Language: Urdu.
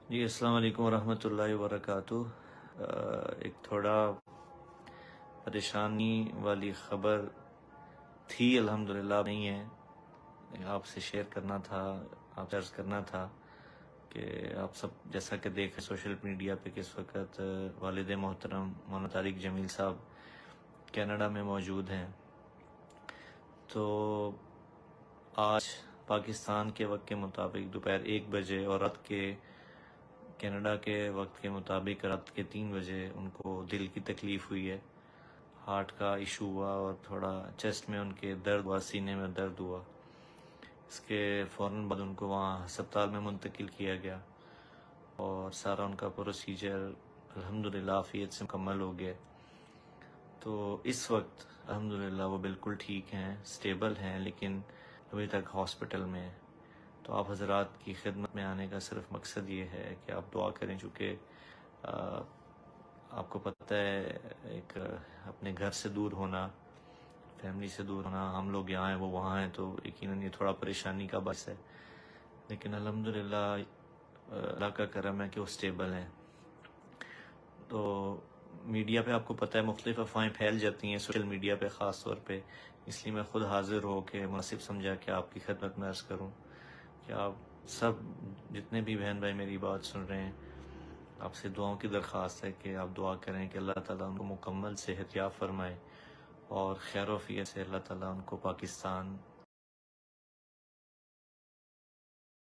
جی السلام علیکم ورحمۃ اللہ وبرکاتہ۔ ایک تھوڑا پریشانی والی خبر تھی، الحمدللہ نہیں ہے، آپ سے شیئر کرنا تھا، آپ سے عرض کرنا تھا کہ آپ سب جیسا کہ دیکھیں سوشل میڈیا پہ کہ اس وقت والد محترم مولانا طارق جمیل صاحب کینیڈا میں موجود ہیں۔ تو آج پاکستان کے وقت کے مطابق دوپہر 1 بجے اور رات کے کینیڈا کے وقت کے مطابق رات کے 3 بجے ان کو دل کی تکلیف ہوئی ہے، ہارٹ کا ایشو ہوا اور تھوڑا چیسٹ میں ان کے درد ہوا، سینے میں درد ہوا۔ اس کے فوراً بعد ان کو وہاں ہسپتال میں منتقل کیا گیا اور سارا ان کا پروسیجر الحمدللہ عافیت سے مکمل ہو گیا۔ تو اس وقت الحمدللہ وہ بالکل ٹھیک ہیں، سٹیبل ہیں، لیکن ابھی تک ہاسپٹل میں ہیں۔ تو آپ حضرات کی خدمت میں آنے کا صرف مقصد یہ ہے کہ آپ دعا کریں، چونکہ آپ کو پتہ ہے ایک اپنے گھر سے دور ہونا، فیملی سے دور ہونا، ہم لوگ یہاں ہیں وہ وہاں ہیں، تو یقیناً یہ تھوڑا پریشانی کا باعث ہے، لیکن الحمدللہ اللہ کا کرم ہے کہ وہ سٹیبل ہیں۔ تو میڈیا پہ آپ کو پتہ ہے مختلف افواہیں پھیل جاتی ہیں، سوشل میڈیا پہ خاص طور پہ، اس لیے میں خود حاضر ہو کے مناسب سمجھا کہ آپ کی خدمت میں عرض کروں کہ آپ سب جتنے بھی بہن بھائی میری بات سن رہے ہیں، آپ سے دعاؤں کی درخواست ہے کہ آپ دعا کریں کہ اللہ تعالیٰ ان کو مکمل صحت یاب فرمائے اور خیر و عافیت سے اللہ تعالیٰ ان کو پاکستان